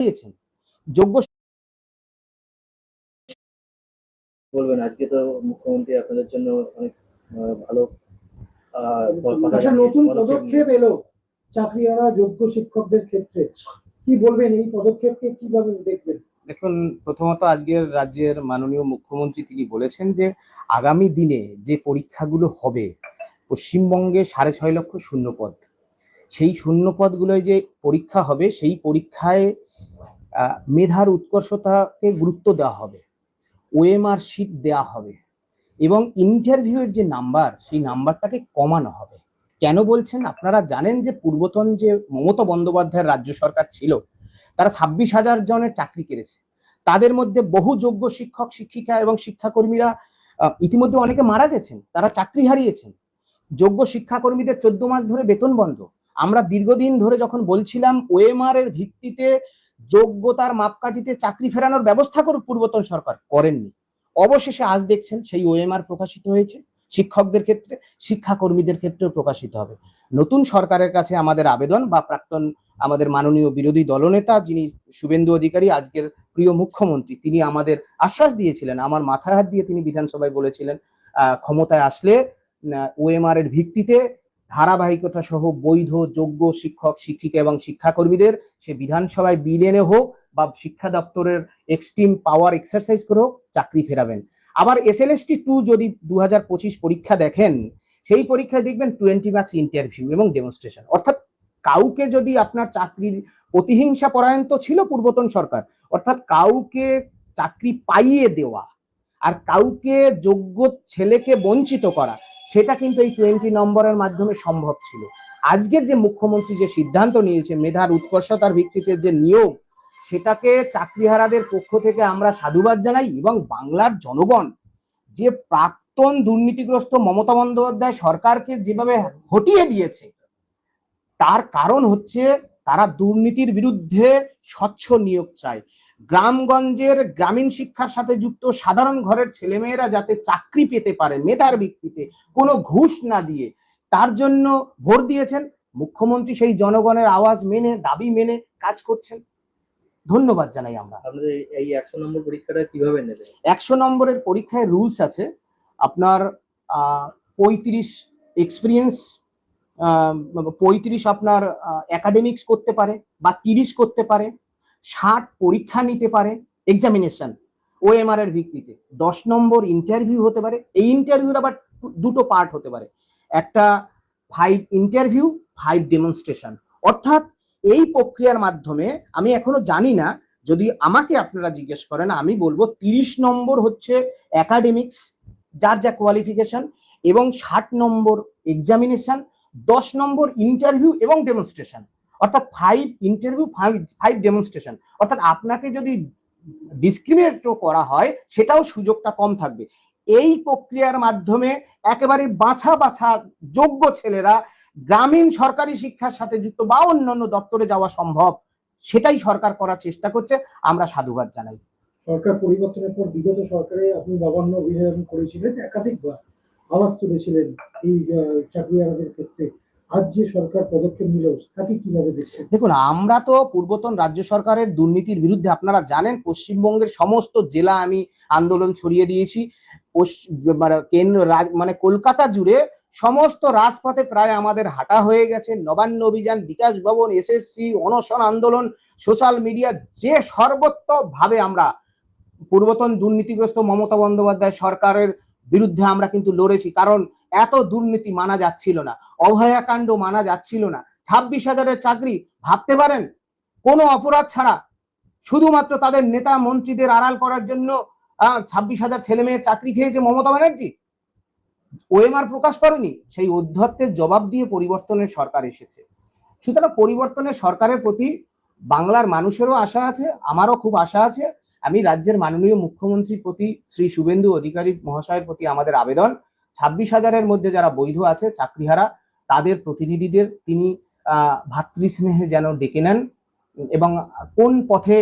দিয়েছেন যোগ্য বলবেন। আজকে তো মুখ্যমন্ত্রী আপনাদের জন্য অনেক ভালো নতুন পদক্ষেপ এলো চাকরিহারা যোগ্য শিক্ষকদের ক্ষেত্রে, কি বলবেন এই পদক্ষেপকে কিভাবে দেখবেন? দেখুন, প্রথমত আজকের রাজ্যের মাননীয় মুখ্যমন্ত্রী তিনি বলেছেন যে আগামী দিনে যে পরীক্ষাগুলো হবে পশ্চিমবঙ্গে 6.5 লক্ষ শূন্যপদ, সেই শূন্যপদগুলোয় যে পরীক্ষা হবে সেই পরীক্ষায় মেধার উৎকর্ষতাকে গুরুত্ব দেওয়া হবে, ওএমআর শিট দেওয়া হবে এবং ইন্টারভিউয়ের যে নাম্বার সেই নাম্বারটাকে কমানো হবে। কেন বলছেন? আপনারা জানেন যে পূর্বতন যে মমতা বন্দ্যোপাধ্যায়ের রাজ্য সরকার ছিল তারা 26,000 জনের চাকরি কেড়েছে। তাদের মধ্যে বহু যোগ্য শিক্ষক শিক্ষিকা এবং শিক্ষাকর্মীরা ইতিমধ্যে অনেকে মারা গেছেন, তারা চাকরি হারিয়েছেন। যোগ্য শিক্ষাকর্মীদের 14 মাস ধরে বেতন বন্ধ। আমরা দীর্ঘদিন ধরে যখন বলছিলাম ওএমআর এর ভিত্তিতে যোগ্যতার মাপকাঠিতে চাকরি ফেরানোর ব্যবস্থা করুক, পূর্বতন সরকার করেননি। অবশেষে আজ দেখছেন সেই ওএমআর প্রকাশিত হয়েছে। শিক্ষকদের ক্ষেত্রে, শিক্ষাকর্মীদের ক্ষেত্রেও প্রকাশিত হবে। নতুন সরকারের কাছে আমাদের আবেদন, বা প্রাক্তন আমাদের মাননীয় বিরোধী দলনেতা যিনি শুভেন্দু অধিকারী, আজকের প্রিয় মুখ্যমন্ত্রী, তিনি আমাদের আশ্বাস দিয়েছিলেন, আমার মাথায় হাত দিয়ে তিনি বিধানসভায় বলেছিলেন ক্ষমতায় আসলে ওএমআর এর ভিত্তিতে ধারাবাহিকতা সহ বৈধ যোগ্য শিক্ষক শিক্ষিকা এবং শিক্ষাকর্মীদের সে বিধানসভায় বিল এনে হোক বা শিক্ষা দপ্তরের এক্সট্রিম পাওয়ার এক্সারসাইজ করে হোক চাকরি ফেরাবেন। আবার SLST 2 যদি 2025 পরীক্ষা দেখেন, সেই পরীক্ষায় দেখবেন 20 মার্কস ইন্টারভিউ এবং ডেমনস্ট্রেশন। অর্থাৎ কাউকে যদি আপনার চাকরির প্রতিহিংসা পরায়ণ তো ছিল পূর্বতন সরকার, অর্থাৎ কাউকে চাকরি পাইয়ে দেওয়া আর কাউকে যোগ্য ছেলেকে বঞ্চিত করা, সেটা কিন্তু এই 20 নম্বরের মাধ্যমে সম্ভব ছিল। আজকের যে মুখ্যমন্ত্রী যে সিদ্ধান্ত নিয়েছে মেধার উৎকর্ষতার ভিত্তিতে যে নিয়োগ, সেটাকে চাকরিহারাদের পক্ষ থেকে আমরা সাধুবাদ জানাই। এবং বাংলার জনগণ যে প্রাক্তন দুর্নীতিগ্রস্ত মমতা বন্দ্যোপাধ্যায় সরকারকে যেভাবে হটিয়ে দিয়েছে, তার কারণ হচ্ছে তারা দুর্নীতির বিরুদ্ধে স্বচ্ছ নিয়োগ চায়। গ্রামগঞ্জের গ্রামীণ শিক্ষার সাথে যুক্ত সাধারণ ঘরের ছেলেমেয়েরা যাতে চাকরি পেতে পারে মেধার ভিত্তিতে, কোনো ঘুষ না দিয়ে, তার জন্য ভোট দিয়েছেন মুখ্যমন্ত্রী। সেই জনগণের আওয়াজ মেনে, দাবি মেনে কাজ করছেন। ধন্যবাদ জানাই আমরা। আপনাদের এই 100 নম্বর পরীক্ষাটা কিভাবে নেবেন? 100 নম্বরের পরীক্ষায় রুলস আছে। আপনার 35 এক্সপিরিয়েন্স, 35 আপনার একাডেমিক্স করতে পারে বা 30 করতে পারে, 60 পরীক্ষা নিতে পারে এক্সামিনেশন ওএমআর এর ভিত্তিতে, 10 নম্বর ইন্টারভিউ হতে পারে। এই ইন্টারভিউর আবার দুটো পার্ট হতে পারে, একটা 5 ইন্টারভিউ 5 ডেমনস্ট্রেশন। অর্থাৎ এই প্রক্রিয়ার মাধ্যমে আমি এখনো জানি না, যদি আমাকে আপনারা জিজ্ঞেস করেন আমি বলবো 30 নম্বর হচ্ছে একাডেমিক্স যার যা কোয়ালিফিকেশন, এবং 60 নম্বর এক্সামিনেশন, 10 নম্বর ইন্টারভিউ এবং ডেমনস্ট্রেশন। অর্থাৎ 5 ইন্টারভিউ 5 ডেমনস্ট্রেশন। অর্থাৎ আপনাকে যদি ডিসক্রিমিনেটও করা হয় সেটাও সুযোগটা কম থাকবে। এই প্রক্রিয়ার মাধ্যমে একেবারে বাছা বাছা যোগ্য ছেলেরা গ্রামীণ সরকারি শিক্ষার সাথে যুক্ত বা অন্যান্য দপ্তরে যাওয়া সম্ভব, সেটাই সরকার করার চেষ্টা করছে। আমরা সাধুবাদ জানাই। সরকার পরিবর্তনের পর বিগত সরকারে আপনি নবান্ন অভিযান করেছিলেন, একাধিকবার আওয়াজ তুলেছিলেন এই চাকরিহারাদের ক্ষেত্রে। আজ যে সরকার পদক্ষেপ নিল তাকে কিভাবে দেখছেন? দেখুন, আমরা তো পূর্বতন রাজ্য সরকারের দুর্নীতির বিরুদ্ধে, আপনারা জানেন পশ্চিমবঙ্গের সমস্ত জেলা আমি আন্দোলন ছড়িয়ে দিয়েছি। কেন্দ্র মানে কলকাতা জুড়ে সমস্ত রাজপথে প্রায় আমাদের হাঁটা হয়ে গেছে। নবান্ন অভিযান, বিকাশ ভবন, SSC, অনশন আন্দোলন, সোশ্যাল মিডিয়া, যে সর্বত্রভাবে আমরা পূর্বতন দুর্নীতিগ্রস্ত মমতা বন্দ্যোপাধ্যায় সরকারের বিরুদ্ধে আমরা কিন্তু লড়েছি। কারণ এত দুর্নীতি মানা যাচ্ছিল না, অভয়াকাণ্ড মানা যাচ্ছিল না। 26,000-এর চাকরি ভাবতে পারেন, কোনো অপরাধ ছাড়া, শুধুমাত্র তাদের নেতা মন্ত্রীদের আড়াল করার জন্য 26,000 ছেলে মেয়ের চাকরি খেয়েছে মমতা ব্যানার্জি। ওএমআর প্রকাশ করেনি, সেই অধ্যত্বের জবাব দিয়ে পরিবর্তনের সরকার এসেছে। সুতরাং পরিবর্তনের সরকারের প্রতি বাংলার মানুষেরও আশা আছে, আমারও খুব আশা আছে। আমি রাজ্যের মাননীয় মুখ্যমন্ত্রীর প্রতি, শ্রী শুভেন্দু অধিকারী মহাশয়ের প্রতি আমাদের আবেদন, 26,000-এর মধ্যে যারা বৈধ আছে চাকরিহারা, তাদের প্রতিনিধিদের তিনি ভাতৃস্নেহে যেন ডেকে নেন এবং কোন পথে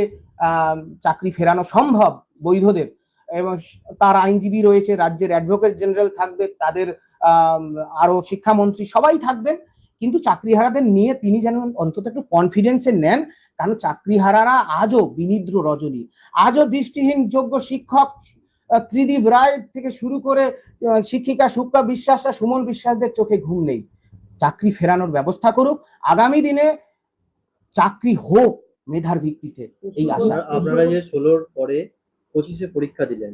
চাকরি ফেরানো সম্ভব বৈধদের, এবং তার আইনজীবী রয়েছে, রাজ্যের অ্যাডভোকেট জেনারেল থাকবে, তাদের আরো শিক্ষামন্ত্রী সবাই থাকবেন। কিন্তু চাকরিহারাদের নিয়ে তিনি যেন অন্তত একটু কনফিডেন্সে নেন, কারণ চাকরিহারারা আজও বিনিদ্র রজনী, আজও দৃষ্টিহীন যোগ্য শিক্ষক ত্রিদীপ রায় থেকে শুরু করে শিক্ষিকা সুপ্রা বিশ্বাস, সুমন বিশ্বাসদের চোখে ঘুম নেই। চাকরি ফেরানোর ব্যবস্থা করুক, আগামী দিনে চাকরি হোক মেধার ভিত্তিতে, এই আশা। আপনারা যে 16-র পরে 25-এ পরীক্ষা দিলেন,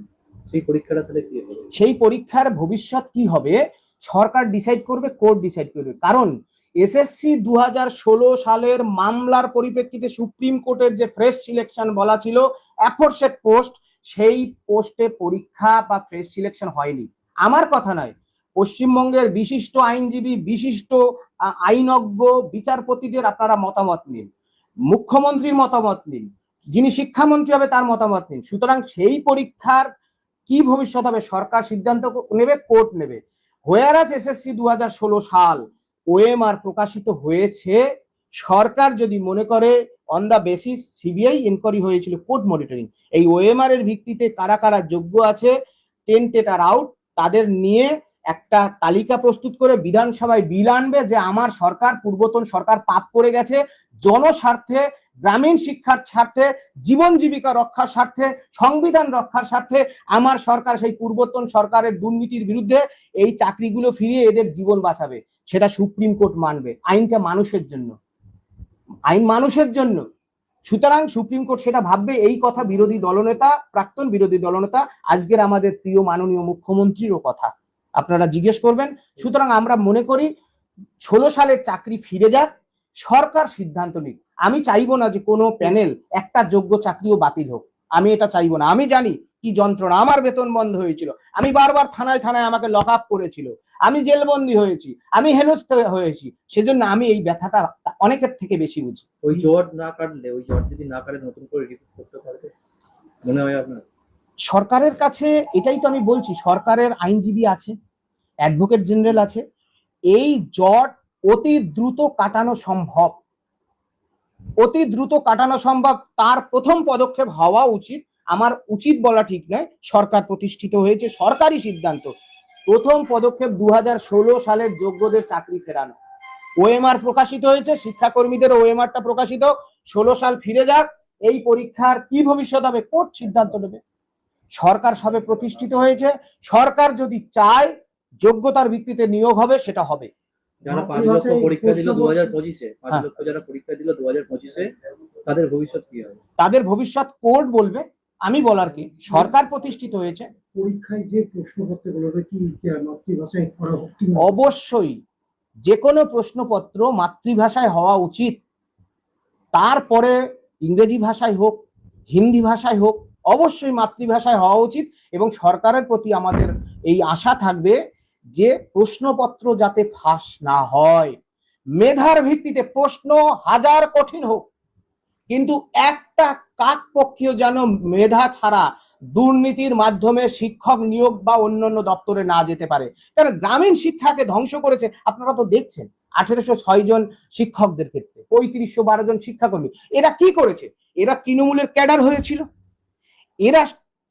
সেই পরীক্ষাটা তাহলে কি হবে? সেই পরীক্ষার ভবিষ্যৎ কি হবে সরকার ডিসাইড করবে, কোর্ট ডিসাইড করবে। কারণ এসএসসি 2016 সালের মামলার পরিপ্রেক্ষিতে সুপ্রিম কোর্টের যে ফ্রেশ সিলেকশন বলা ছিল অ্যাফোরসেট পোস্ট, সেই পোস্টে পরীক্ষা বা ফ্রেশ সিলেকশন হয়নি। আমার কথা নয়, পশ্চিমবঙ্গের বিশিষ্ট আইনজীবী, বিশিষ্ট আইনজ্ঞ, বিচারপতিদের আপনারা মতামত নিন, মুখ্যমন্ত্রীর মতামত নিন, যিনি শিক্ষামন্ত্রী হবে তার মতামত নিন। সুতরাং সেই পরীক্ষার কি ভবিষ্যৎ হবে সরকার সিদ্ধান্ত নেবে, কোর্ট নেবে। হোয়ারাজ এসএসসি 2016 সাল ওএমআর প্রকাশিত হয়েছে, সরকার যদি মনে করে on the basis CBI inquiry হয়েছিল কোর্ট মনিটরিং, এই ওএমআর এর ভিত্তিতে কারা কারা যোগ্য আছে টেন্টেটার আউট, তাদের নিয়ে একটা তালিকা প্রস্তুত করে বিধানসভায় বিল আনবে যে আমার সরকার, পূর্বতন সরকার পাপ করে গেছে, জনস্বার্থে, গ্রামীণ শিক্ষার স্বার্থে, জীবন জীবিকা রক্ষার স্বার্থে, সংবিধান রক্ষার স্বার্থে আমার সরকার সেই পূর্বতন সরকারের দুর্নীতির বিরুদ্ধে এই চাকরিগুলো ফিরিয়ে এদের জীবন বাঁচাবে। সেটা সুপ্রিম কোর্ট মানবে। আইনটা মানুষের জন্য, আইন মানুষের জন্য। সুতরাং সুপ্রিম কোর্ট সেটা ভাববে। এই কথা বিরোধী দলনেতা, প্রাক্তন বিরোধী দলনেতা, আজকের আমাদের প্রিয় মাননীয় মুখ্যমন্ত্রীরও কথা আপনারা জিজ্ঞেস করবেন। সুতরাং আমরা মনে করি 16 সালের চাকরি ফিরে যাক, সরকার সিদ্ধান্ত নিক। আমি চাইবো না যে কোনো প্যানেল একটা যোগ্য চাকরিও বাতিল হোক, আমি এটা চাইবো না। আমি জানি কি যন্ত্রণা, আমার বেতন বন্ধ হয়েছিল, আমি বারবার থানায় থানায় আমাকে লক আপ করেছিল, আমি জেলবন্দি হয়েছি, আমি হেনস্থ হয়েছি, সেজন্য আমি এই ব্যথাটা অনেকের থেকে বেশি বুঝি। ওই জট না কাটলে, ওই জট যদি না কাটে নতুন করে রিপিট করতে পারবে মনে হয় আপনার? সরকারের কাছে এটাই তো আমি বলছি, সরকারের আইনজীবী আছে, অ্যাডভোকেট জেনারেল আছে, এই জট অতি দ্রুত কাটানো সম্ভব, অতি দ্রুত কাটানো সম্ভব। তার প্রথম পদক্ষেপ হওয়া উচিত, আমার উচিত বলা ঠিক নয়, সরকার প্রতিষ্ঠিত হয়েছে, সরকারি সিদ্ধান্ত। প্রথম পদক্ষেপ 2016 সালের যোগ্যদের চাকরি ফেরানো। ওএমআর প্রকাশিত হয়েছে, শিক্ষাকর্মীদের ওএমআরটা প্রকাশিত, 16 সাল ফিরে যাক। এই পরীক্ষার কি ভবিষ্যৎ হবে কোর্ট সিদ্ধান্ত নেবে। সরকার সবে প্রতিষ্ঠিত হয়েছে, সরকার যদি চায় যোগ্যতার ভিত্তিতে নিয়োগ হবে, সেটা হবে। যারা 5 লক্ষ পরীক্ষা দিল 2025-এ, 5 লক্ষ যারা পরীক্ষা দিল 2025-এ, তাদের ভবিষ্যৎ কি হবে? তাদের ভবিষ্যৎ কোর্ট বলবে, আমি বলার কি। সরকার প্রতিষ্ঠিত হয়েছে। পরীক্ষায় যে প্রশ্নপত্রগুলো কি মাতৃভাষায় করা হোক? অবশ্যই যে কোনো প্রশ্নপত্র মাতৃভাষায় হওয়া উচিত, তারপরে ইংরেজি ভাষায় হোক, হিন্দি ভাষায় হোক, অবশ্যই মাতৃভাষায় হওয়া উচিত। এবং সরকারের প্রতি আমাদের এই আশা থাকবে যে প্রশ্নপত্র যাতে ফাঁস না হয়, মেধার ভিত্তিতে প্রশ্ন হাজার কঠিন হোক, কিন্তু একটা কাকপক্ষীয় যেন মেধা ছাড়া দুর্নীতির মাধ্যমে শিক্ষক নিয়োগ বা অন্যান্য দপ্তরে না যেতে পারে। কারণ গ্রামীণ শিক্ষাকে ধ্বংস করেছে, আপনারা তো দেখছেন 1806 জন শিক্ষকদের ক্ষেত্রে 3512 জন শিক্ষাকর্মী। এরা কি করেছে? এরা তৃণমূলের ক্যাডার হয়েছিল, এরা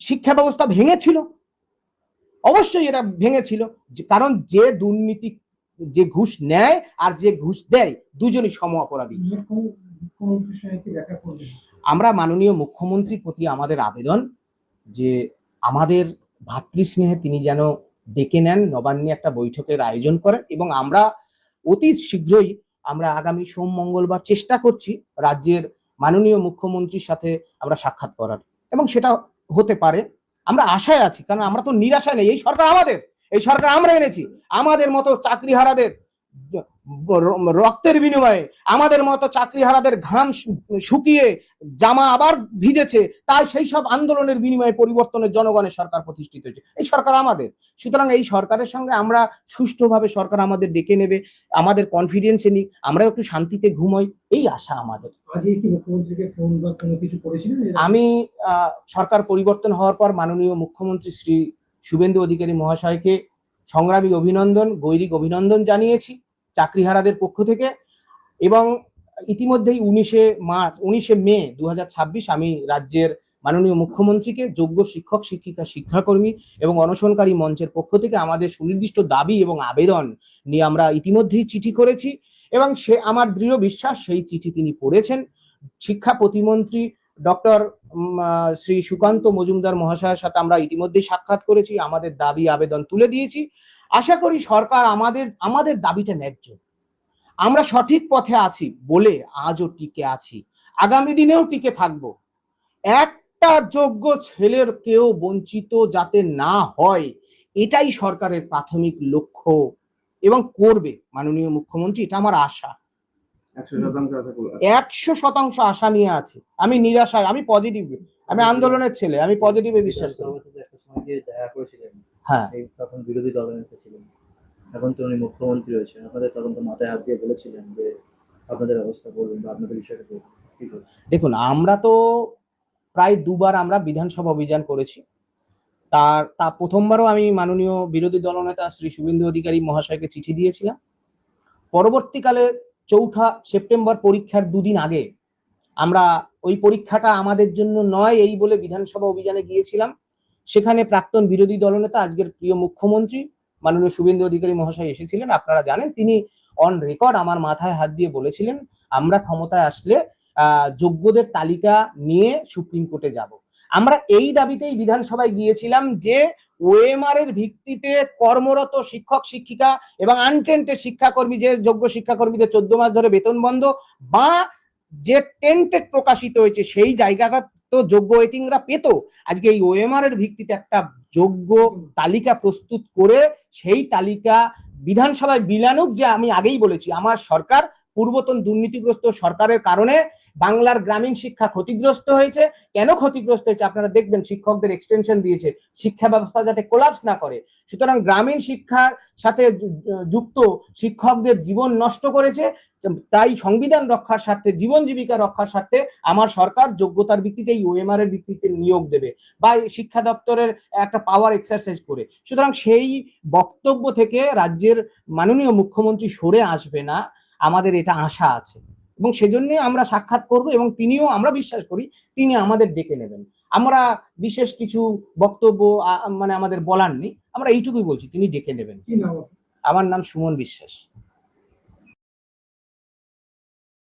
শিক্ষা ব্যবস্থা ভেঙেছিল, অবশ্যই এরা ভেঙেছিল। কারণ যে দুর্নীতি, যে ঘুষ নেয় আর যে ঘুষ দেয়, দুজনই সম অপরাধী। আমরা মাননীয় মুখ্যমন্ত্রীর প্রতি আমাদের আবেদন যে আমাদের ভাতৃস্নেহে তিনি যেন ডেকে নেন, নবান্নে একটা বৈঠকের আয়োজন করেন, এবং আমরা অতি শীঘ্রই আমরা আগামী সোম মঙ্গলবার চেষ্টা করছি রাজ্যের মাননীয় মুখ্যমন্ত্রীর সাথে আমরা সাক্ষাৎ করার, এবং সেটা হতে পারে। আমরা আশায় আছি, কারণ আমরা তো নিরাশায় নেই। এই সরকার আমাদের, এই সরকার আমরা এনেছি। আমাদের মতো চাকরিহারাদের রক্তের বিনিময়ে, আমাদের মতো চাকরিহারাদের ঘাম শুকিয়ে জামা আবার ভিজেছে, তাই সেই সব আন্দোলনের বিনিময়ে পরিবর্তনের জনগণের সরকার প্রতিষ্ঠিত হয়েছে। এই সরকার আমাদের। সুতরাং এই সরকারের সঙ্গে আমরা সুষ্ঠুভাবে, সরকার আমাদের ডেকে নেবে, আমাদের কনফিডেন্সে নিক, আমরা একটু শান্তিতে ঘুমোই, এই আশা আমাদের। আমি সরকার পরিবর্তন হওয়ার পর মাননীয় মুখ্যমন্ত্রী শ্রী শুভেন্দু অধিকারী মহাশয়কে সংগ্রামী অভিনন্দন, গৈরিক অভিনন্দন জানিয়েছি চাকরিহারাদের পক্ষ থেকে। এবং ইতিমধ্যেই 19 মে 2026 আমি রাজ্যের মাননীয় মুখ্যমন্ত্রীকে যোগ্য শিক্ষক, শিক্ষিকা, শিক্ষাকর্মী এবং অনশনকারী মঞ্চের পক্ষ থেকে আমাদের সুনির্দিষ্ট দাবি এবং আবেদন নিয়ে আমরা ইতিমধ্যেই চিঠি করেছি, এবং সে আমার দৃঢ় বিশ্বাস সেই চিঠি তিনি পড়েছেন। শিক্ষা প্রতিমন্ত্রী ডক্টর শ্রী সুকান্ত মজুমদার মহাশয়ের সাথে আমরা ইতিমধ্যেই সাক্ষাৎ করেছি, আমাদের দাবি আবেদন তুলে দিয়েছি। আশা করি সরকার আমাদের দাবিটা ন্যায্য। আমরা সঠিক পথে আছি বলে আজও টিকে আছি, আগামী দিনেও টিকে থাকবো। একটা যোগ্য ছেলের কেউ বঞ্চিত যাতে না হয়, এটাই সরকারের প্রাথমিক লক্ষ্য এবং করবে মাননীয় মুখ্যমন্ত্রী, এটা আমার আশা। 100% আশা নিয়ে আছে। আমি নিরাশায়, আমি পজিটিভ, আমি আন্দোলনের ছেলে, আমি পজিটিভে বিশ্বাস করি। একটা সময় গিয়ে দেখা করেছিলেন, হ্যাঁ, এই তখন বিরোধী দলনেতা ছিলেন, এখন তো উনি মুখ্যমন্ত্রী হয়েছেন, আপনাদের তখন তো মাথায় হাত দিয়ে বলেছিলেন যে আপনাদের অবস্থা বলুন বা আপনাদের বিষয়টা বলুন, কি বলুন? দেখুন, আমরা তো প্রায় দুবার আমরা বিধানসভা অভিযান করেছি। তা প্রথমবারও আমি মাননীয় বিরোধী দলনেতা শ্রী শুভেন্দু অধিকারী মহাশয়কে চিঠি দিয়েছিলাম। পরবর্তীকালে 4 সেপ্টেম্বর পরীক্ষার দুদিন আগে আমরা ওই পরীক্ষাটা আমাদের জন্য নয় এই বলে বিধানসভা অভিযানে গিয়েছিলাম। সেখানে প্রাক্তন বিরোধী দলনেতা আজকের প্রিয় মুখ্যমন্ত্রী মাননীয় শুভেন্দু অধিকারী মহাশয় এসেছিলেন। আপনারা জানেন, তিনি অন রেকর্ড আমার মাথায় হাত দিয়ে বলেছিলেন আমরা ক্ষমতায় আসলে যোগ্যদের তালিকা নিয়ে সুপ্রিম কোর্টে যাব। আমরা এই দাবিতেই বিধানসভায় গিয়েছিলাম যে ওএমআর এর ভিত্তিতে কর্মরত শিক্ষক শিক্ষিকা এবং আনটেন্টেড শিক্ষাকর্মী, যে যোগ্য শিক্ষাকর্মীদের 14 মাস ধরে বেতন বন্ধ বা যে টেন্টেড প্রকাশিত হয়েছে সেই জায়গাটা তো যোগ্য ওয়েটিংরা পেত, আজকে এই ওএমআর এর ভিত্তিতে একটা যোগ্য তালিকা প্রস্তুত করে সেই তালিকা বিধানসভায় বিলানুক। যে আমি আগেই বলেছি, আমার সরকার পূর্বতন দুর্নীতিগ্রস্ত সরকারের কারণে বাংলার গ্রামীণ শিক্ষা ক্ষতিগ্রস্ত হয়েছে। কেন ক্ষতিগ্রস্ত হয়েছে আপনারা দেখবেন, শিক্ষকদের এক্সটেনশন দিয়েছে শিক্ষা ব্যবস্থা যাতে কোলাপস না করে। সুতরাং গ্রামীণ শিক্ষার সাথে যুক্ত শিক্ষকদের জীবন নষ্ট করেছে। তাই সংবিধান রক্ষার স্বার্থে, জীবন জীবিকা রক্ষার স্বার্থে আমার সরকার যোগ্যতার ভিত্তিতে এই ওএমআর এর ভিত্তিতে নিয়োগ দেবে বা শিক্ষা দপ্তরের একটা পাওয়ার এক্সারসাইজ করে। সুতরাং সেই বক্তব্য থেকে রাজ্যের মাননীয় মুখ্যমন্ত্রী সরে আসবে না, আমাদের এটা আশা আছে এবং সেজন্য আমরা সাক্ষাৎ করব এবং তিনিও, আমরা বিশ্বাস করি তিনি আমাদের ডেকে নেবেন। আমরা বিশেষ কিছু বক্তব্য মানে আমাদের বলার নেই, আমরা এইটুকুই বলছি তিনি ডেকে নেবেন। কি নাম? আমার নাম সুমন বিশ্বাস।